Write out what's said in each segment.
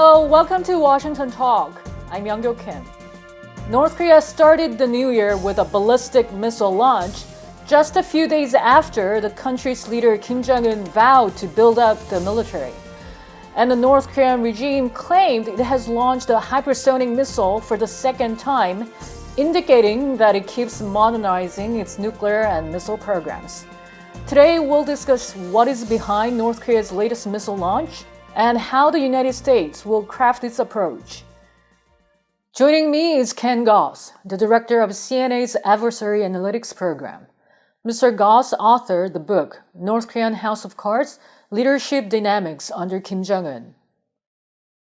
Hello, welcome to Washington Talk. I'm Young-Gyo Kim. North Korea started the new year with a ballistic missile launch just a few days after the country's leader Kim Jong-un vowed to build up the military. And the North Korean regime claimed it has launched a hypersonic missile for the second time, indicating that it keeps modernizing its nuclear and missile programs. Today, we'll discuss what is behind North Korea's latest missile launch and how the United States will craft its approach. Joining me is Ken Gause, the director of CNA's Adversary Analytics Program. Mr. Gause authored the book, North Korean House of Cards, Leadership Dynamics under Kim Jong-un.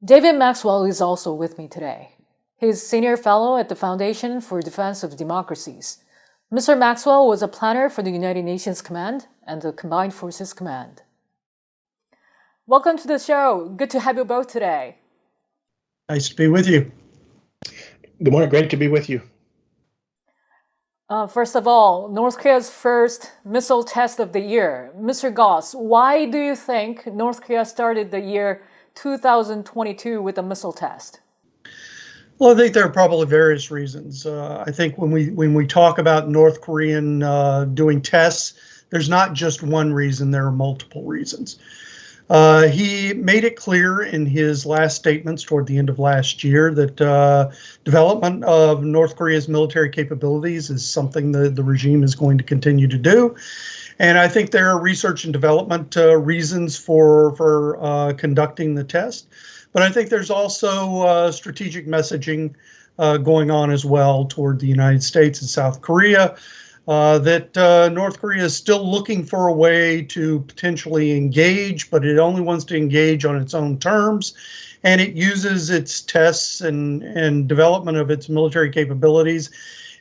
David Maxwell is also with me today. He's senior fellow at the Foundation for Defense of Democracies. Mr. Maxwell was a planner for the United Nations Command and the Combined Forces Command. Welcome to the show. Good to have you both today. Nice to be with you. Good morning. Great to be with you. First of all, North Korea's first missile test of the year. Mr. Gause, why do you think North Korea started the year 2022 with a missile test? Well, I think there are probably various reasons. I think when we talk about North Korean doing tests, there's not just one reason, there are multiple reasons. He made it clear in his last statements toward the end of last year that development of North Korea's military capabilities is something the regime is going to continue to do. And I think there are research and development reasons for conducting the test. But I think there's also strategic messaging going on as well toward the United States and South Korea. That North Korea is still looking for a way to potentially engage, but it only wants to engage on its own terms. And it uses its tests and development of its military capabilities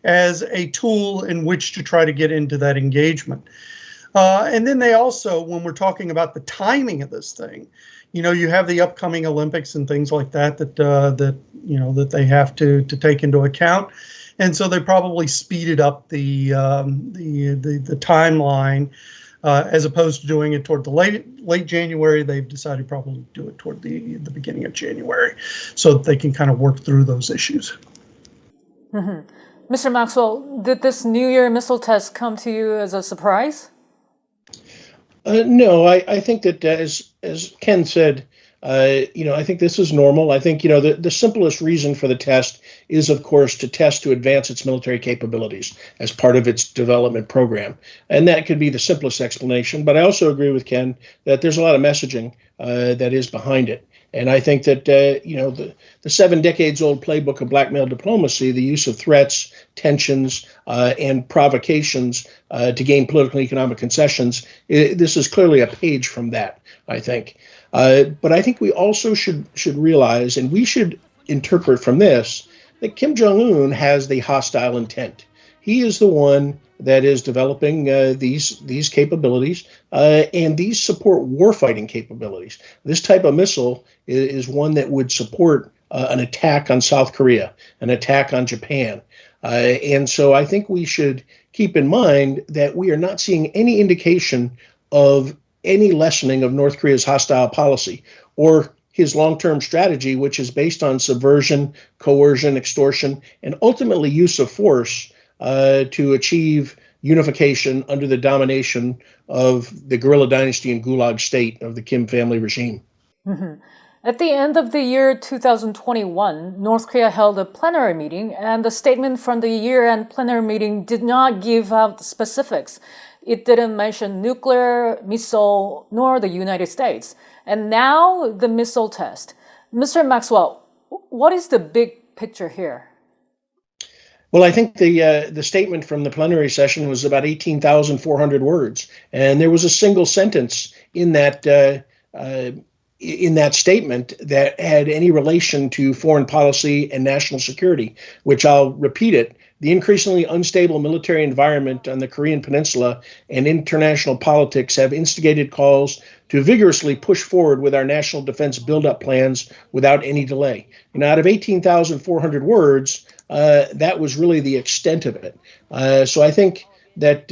as a tool in which to try to get into that engagement. And then they also, when we're talking about the timing of this thing, you have the upcoming Olympics and things like that that they have to take into account. And so they probably speeded up the timeline as opposed to doing it toward the late January. They've decided probably to do it toward the beginning of January so that they can kind of work through those issues. Mm-hmm. Mr. Maxwell, did this New Year missile test come to you as a surprise? No, I think that as Ken said, I think this is normal. I think, the simplest reason for the test is, of course, to test to advance its military capabilities as part of its development program. And that could be the simplest explanation. But I also agree with Ken that there's a lot of messaging that is behind it. And I think that, the 7 decades old playbook of blackmail diplomacy, the use of threats, tensions, and provocations to gain political and economic concessions, this is clearly a page from that, I think. But I think we also should realize, and we should interpret from this, that Kim Jong-un has the hostile intent. He is the one that is developing these capabilities, and these support warfighting capabilities. This type of missile is one that would support an attack on South Korea, an attack on Japan. And so I think we should keep in mind that we are not seeing any indication of any lessening of North Korea's hostile policy or his long-term strategy, which is based on subversion, coercion, extortion, and ultimately use of force to achieve unification under the domination of the guerrilla dynasty and gulag state of the Kim family regime. Mm-hmm. At the end of the year 2021, North Korea held a plenary meeting, and the statement from the year-end plenary meeting did not give out the specifics. It didn't mention nuclear, missile, nor the United States. And now the missile test. Mr. Maxwell, what is the big picture here? Well, I think the statement from the plenary session was about 18,400 words, and there was a single sentence in that statement that had any relation to foreign policy and national security, which I'll repeat it. The increasingly unstable military environment on the Korean Peninsula and international politics have instigated calls to vigorously push forward with our national defense buildup plans without any delay. Out of 18,400 words, that was really the extent of it. So I think that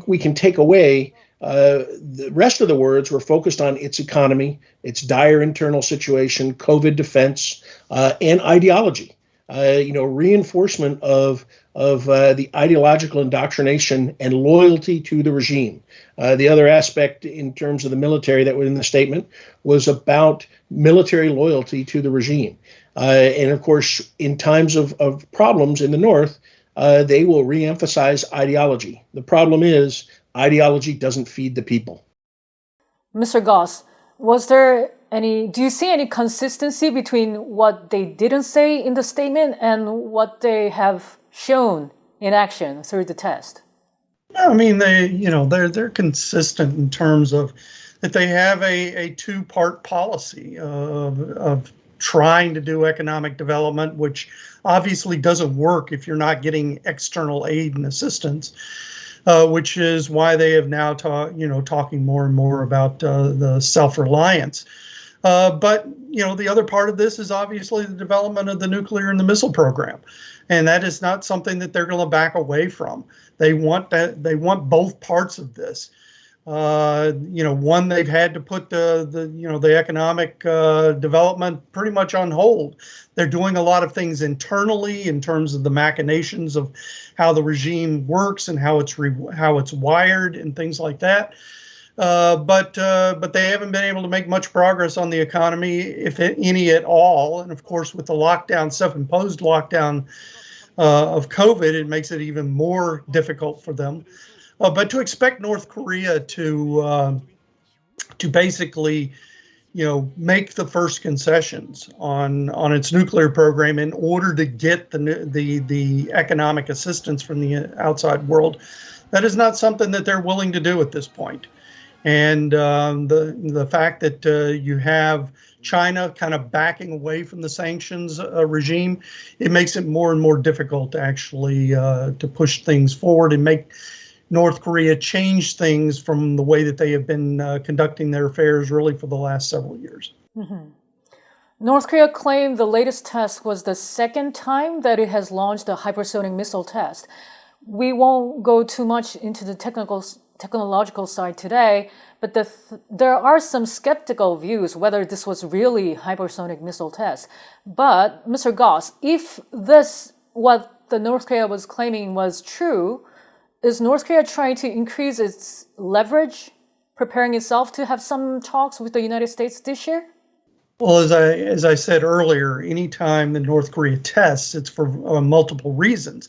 we can take away The rest of the words were focused on its economy, its dire internal situation, COVID defense, and ideology. Reinforcement of the ideological indoctrination and loyalty to the regime. The other aspect in terms of the military that was in the statement was about military loyalty to the regime. And of course, in times of problems in the North, they will reemphasize ideology. The problem is ideology doesn't feed the people. Mr. Gause, do you see any consistency between what they didn't say in the statement and what they have shown in action through the test? I mean, they're consistent in terms of that they have a two-part policy of trying to do economic development, which obviously doesn't work if you're not getting external aid and assistance. Which is why they have now talking more and more about the self-reliance. But the other part of this is obviously the development of the nuclear and the missile program, and that is not something that they're going to back away from. They want both parts of this. One, they've had to put the economic development pretty much on hold. They're doing a lot of things internally in terms of the machinations of how the regime works and how it's wired and things like that. But they haven't been able to make much progress on the economy, if any at all. And of course, with the self-imposed lockdown of COVID, it makes it even more difficult for them. But to expect North Korea to basically, make the first concessions on its nuclear program in order to get the economic assistance from the outside world, that is not something that they're willing to do at this point. And the fact that you have China kind of backing away from the sanctions regime, it makes it more and more difficult to actually to push things forward and make North Korea change things from the way that they have been conducting their affairs really for the last several years. Mm-hmm. North Korea claimed the latest test was the second time that it has launched a hypersonic missile test. We won't go too much into the technological side today, but there are some skeptical views whether this was really hypersonic missile test. But Mr. Gause, if what the North Korea was claiming was true, is North Korea trying to increase its leverage, preparing itself to have some talks with the United States this year? Well, as I said earlier, anytime the North Korea tests, it's for multiple reasons.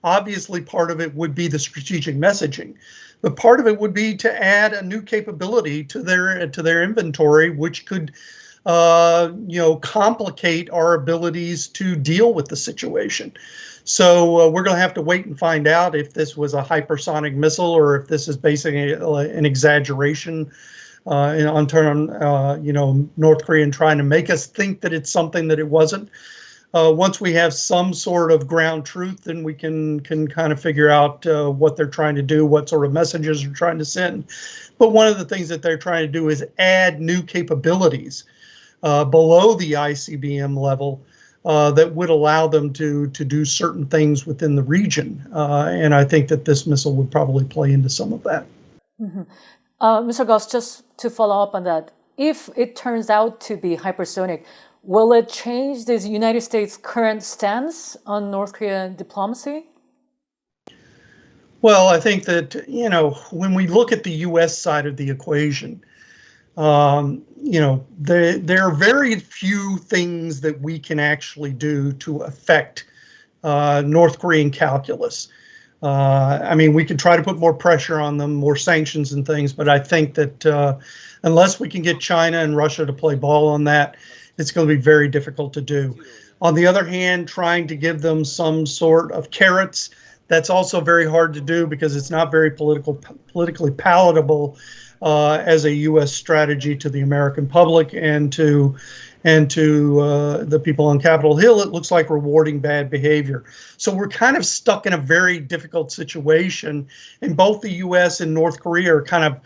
Obviously, part of it would be the strategic messaging, but part of it would be to add a new capability to their inventory, which could complicate our abilities to deal with the situation. So we're going to have to wait and find out if this was a hypersonic missile or if this is basically an exaggeration on North Korea trying to make us think that it's something that it wasn't. Once we have some sort of ground truth, then we can kind of figure out what they're trying to do, what sort of messages they're trying to send. But one of the things that they're trying to do is add new capabilities below the ICBM level that would allow them to do certain things within the region. And I think that this missile would probably play into some of that. Mm-hmm. Mr. Gause, just to follow up on that, if it turns out to be hypersonic, will it change the United States' current stance on North Korean diplomacy? Well, I think that, when we look at the U.S. side of the equation, there are very few things that we can actually do to affect North Korean calculus. We could try to put more pressure on them, more sanctions and things, but I think that unless we can get China and Russia to play ball on that, it's going to be very difficult to do. On the other hand, trying to give them some sort of carrots, that's also very hard to do because it's not very politically palatable as a U.S. strategy to the American public and to the people on Capitol Hill. It looks like rewarding bad behavior. So we're kind of stuck in a very difficult situation, and both the U.S. and North Korea are kind of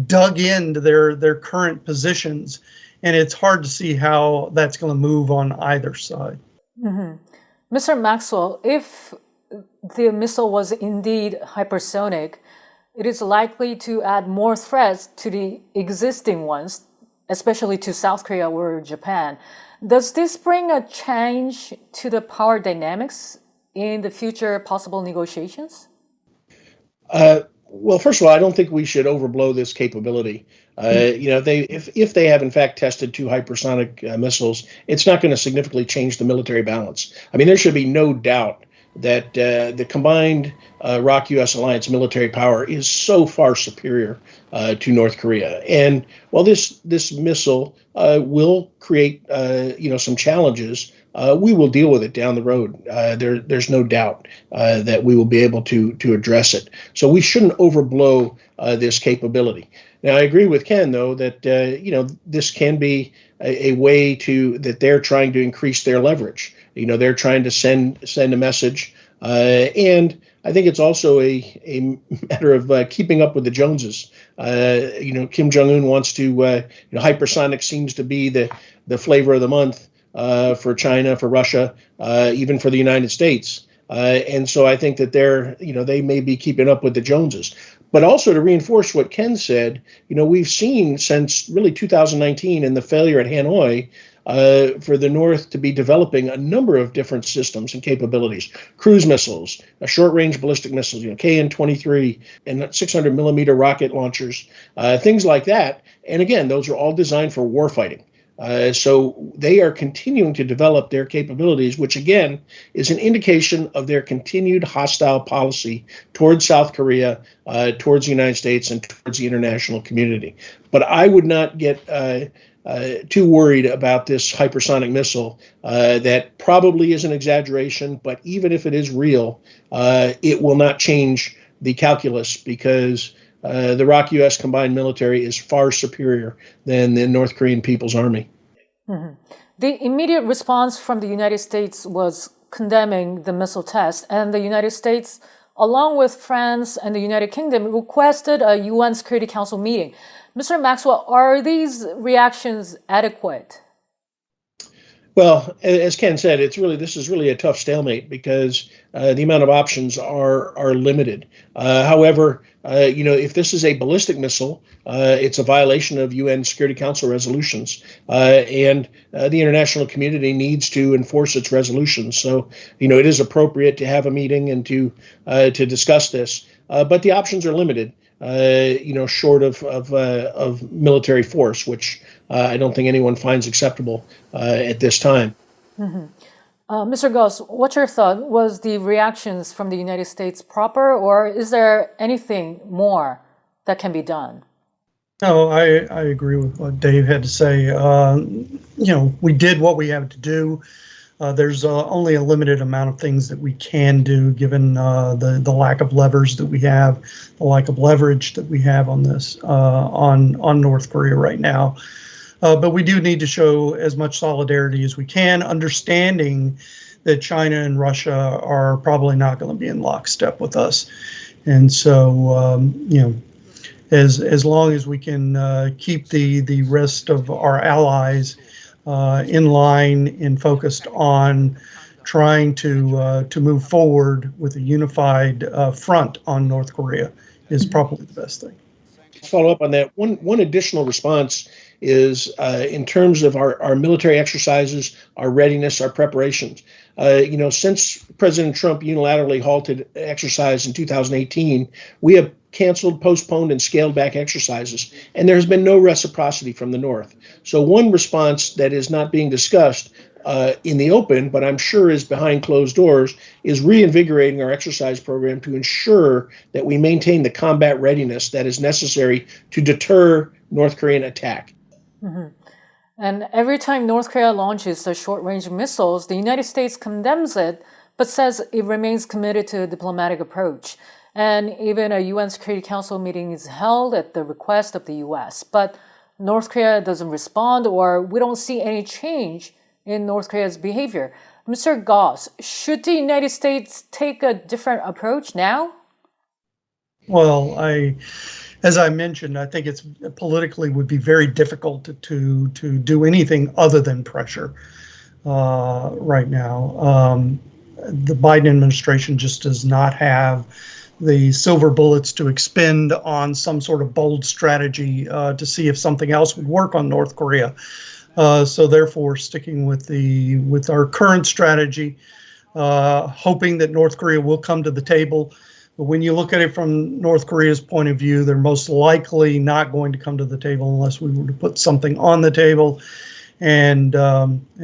dug into their current positions, and it's hard to see how that's going to move on either side. Mm-hmm. Mr. Maxwell, if the missile was indeed hypersonic, it is likely to add more threats to the existing ones, especially to South Korea or Japan. Does this bring a change to the power dynamics in the future possible negotiations? Well, first of all, I don't think we should overblow this capability. If they have in fact tested two hypersonic missiles, it's not going to significantly change the military balance. I mean, there should be no doubt that the combined ROK-U.S. alliance military power is so far superior to North Korea. And while this missile will create some challenges, we will deal with it down the road. There's no doubt that we will be able to address it. So we shouldn't overblow this capability. Now, I agree with Ken, though, that this can be a way that they're trying to increase their leverage. They're trying to send a message, and I think it's also a matter of keeping up with the Joneses. Kim Jong-un wants to. Hypersonic seems to be the flavor of the month for China, for Russia, even for the United States. And so I think that they may be keeping up with the Joneses. But also to reinforce what Ken said, we've seen since really 2019 and the failure at Hanoi for the North to be developing a number of different systems and capabilities, cruise missiles, short-range ballistic missiles, KN-23 and 600 millimeter rocket launchers, things like that. And again, those are all designed for warfighting. So they are continuing to develop their capabilities, which again is an indication of their continued hostile policy towards South Korea, towards the United States, and towards the international community. But I would not get too worried about this hypersonic missile. That probably is an exaggeration, but even if it is real, it will not change the calculus because the ROK-U.S. combined military is far superior than the North Korean People's Army. Mm-hmm. The immediate response from the United States was condemning the missile test, and the United States, along with France and the United Kingdom, requested a UN Security Council meeting. Mr. Maxwell, are these reactions adequate? Well, as Ken said, this is really a tough stalemate because the amount of options are limited. However, if this is a ballistic missile, it's a violation of UN Security Council resolutions, and the international community needs to enforce its resolutions. So, it is appropriate to have a meeting and to discuss this, but the options are limited. Short of military force, which I don't think anyone finds acceptable at this time. Mm-hmm. Mr. Gause, what's your thought? Was the reactions from the United States proper, or is there anything more that can be done? No, I agree with what Dave had to say. We did what we had to do. There's only a limited amount of things that we can do given the lack of levers that we have, the lack of leverage that we have on this, on North Korea right now. But we do need to show as much solidarity as we can, understanding that China and Russia are probably not going to be in lockstep with us. And so, as long as we can keep the rest of our allies in line and focused on trying to move forward with a unified front on North Korea is probably the best thing. Follow up on that. One additional response is in terms of our military exercises, our readiness, our preparations. Since President Trump unilaterally halted exercise in 2018, we have canceled, postponed, and scaled back exercises, and there has been no reciprocity from the North. So one response that is not being discussed in the open, but I'm sure is behind closed doors, is reinvigorating our exercise program to ensure that we maintain the combat readiness that is necessary to deter North Korean attack. Mm-hmm. And every time North Korea launches the short-range missiles, the United States condemns it, but says it remains committed to a diplomatic approach. And even a UN Security Council meeting is held at the request of the US. But North Korea doesn't respond, or we don't see any change in North Korea's behavior. Mr. Gause, should the United States take a different approach now? Well, as I mentioned, I think it's politically would be very difficult to do anything other than pressure right now. The Biden administration just does not have the silver bullets to expend on some sort of bold strategy to see if something else would work on North Korea. So therefore, sticking with our current strategy, hoping that North Korea will come to the table. But when you look at it from North Korea's point of view, they're most likely not going to come to the table unless we were to put something on the table. And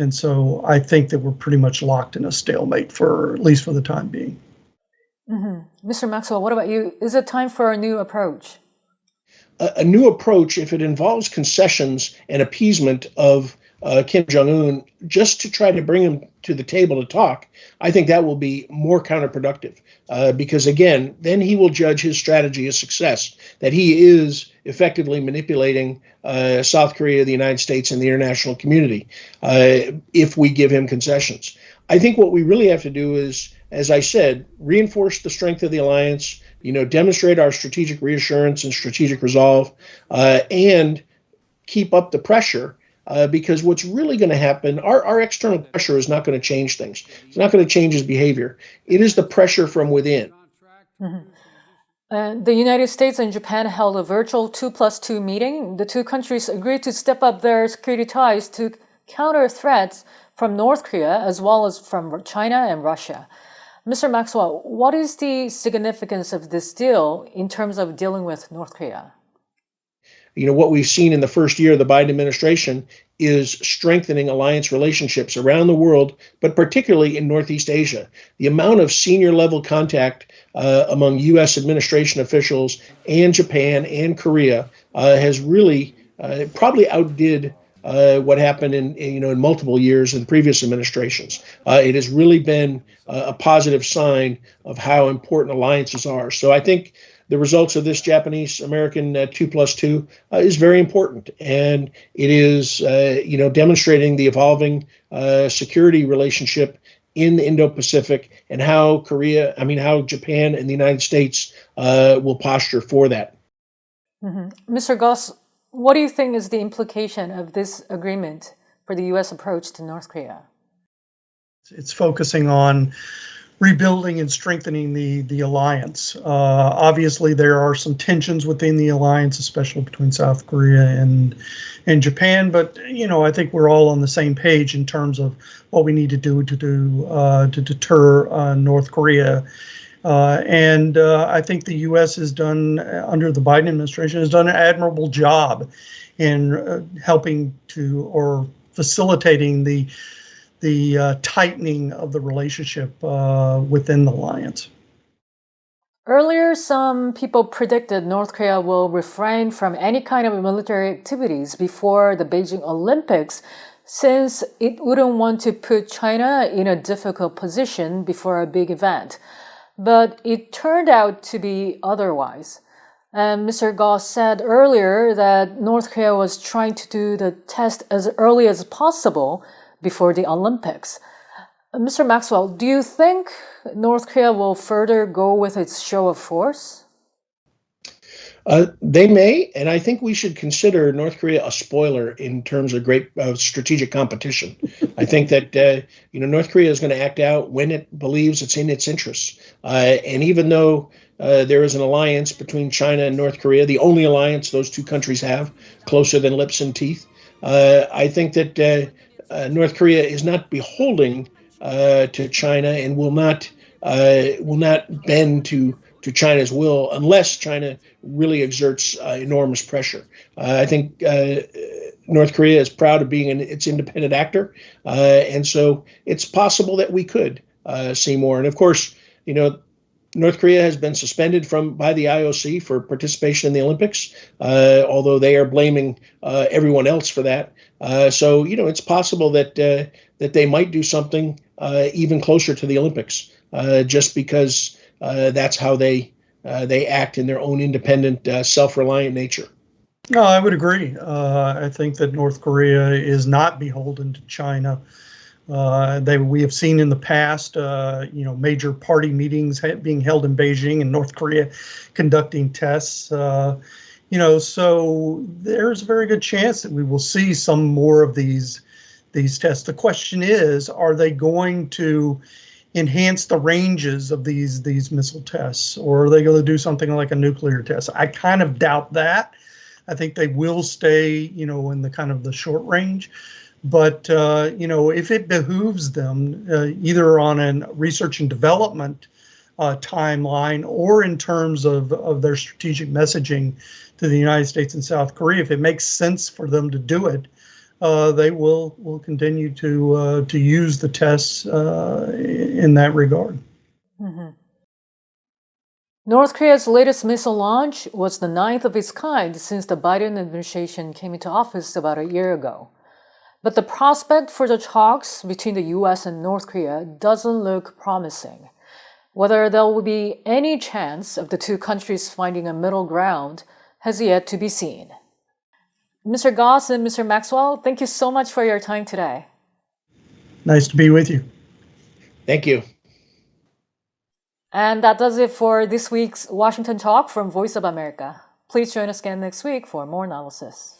so I think that we're pretty much locked in a stalemate at least for the time being. Mm-hmm. Mr. Maxwell, what about you? Is it time for a new approach? A new approach, if it involves concessions and appeasement of Kim Jong-un just to try to bring him to the table to talk, I think that will be more counterproductive because, again, then he will judge his strategy a success, that he is effectively manipulating South Korea, the United States, and the international community if we give him concessions. I think what we really have to do is, as I said, reinforce the strength of the alliance, demonstrate our strategic reassurance and strategic resolve, and keep up the pressure. Because what's really going to happen, our external pressure is not going to change things. It's not going to change his behavior. It is the pressure from within. Mm-hmm. The United States and Japan held a virtual 2+2 meeting. The two countries agreed to step up their security ties to counter threats from North Korea as well as from China and Russia. Mr. Maxwell, what is the significance of this deal in terms of dealing with North Korea? What we've seen in the first year of the Biden administration is strengthening alliance relationships around the world, but particularly in Northeast Asia. The amount of senior level contact among U.S. administration officials and Japan and Korea has really probably outdid what happened in multiple years in previous administrations. It has really been a positive sign of how important alliances are. So I think the results of this Japanese-American 2+2 is very important, and it is demonstrating the evolving security relationship in the Indo-Pacific and how Japan and the United States will posture for that. Mm-hmm. Mr. Gause, what do you think is the implication of this agreement for the U.S. approach to North Korea? It's focusing on rebuilding and strengthening the alliance. Obviously, there are some tensions within the alliance, especially between South Korea and Japan. But I think we're all on the same page in terms of what we need to do to deter North Korea. And I think the U.S. has done, under the Biden administration, has done an admirable job in helping to or facilitating the tightening of the relationship within the alliance. Earlier, some people predicted North Korea will refrain from any kind of military activities before the Beijing Olympics, since it wouldn't want to put China in a difficult position before a big event. But it turned out to be otherwise. And Mr. Gause said earlier that North Korea was trying to do the test as early as possible before the Olympics. Mr. Maxwell, do you think North Korea will further go with its show of force? They may, and I think we should consider North Korea a spoiler in terms of great strategic competition. I think that North Korea is going to act out when it believes it's in its interests. And even though there is an alliance between China and North Korea, the only alliance those two countries have, closer than lips and teeth, I think that North Korea is not beholden to China and will not bend to China's will unless China really exerts enormous pressure. I think North Korea is proud of being its independent actor, and so it's possible that we could see more. And of course, North Korea has been suspended by the IOC for participation in the Olympics, although they are blaming everyone else for that. So it's possible that they might do something even closer to the Olympics, just because that's how they act in their own independent, self-reliant nature. No, I would agree. I think that North Korea is not beholden to China. We have seen in the past, major party meetings being held in Beijing and North Korea conducting tests. So there's a very good chance that we will see some more of these tests. The question is, are they going to enhance the ranges of these missile tests, or are they going to do something like a nuclear test? I kind of doubt that. I think they will stay, in the kind of the short range. But, if it behooves them, either on a research and development timeline or in terms of their strategic messaging to the United States and South Korea, if it makes sense for them to do it, they will continue to use the tests in that regard. Mm-hmm. North Korea's latest missile launch was the ninth of its kind since the Biden administration came into office about a year ago. But the prospect for the talks between the U.S. and North Korea doesn't look promising. Whether there will be any chance of the two countries finding a middle ground has yet to be seen. Mr. Gause and Mr. Maxwell, thank you so much for your time today. Nice to be with you. Thank you. And that does it for this week's Washington Talk from Voice of America. Please join us again next week for more analysis.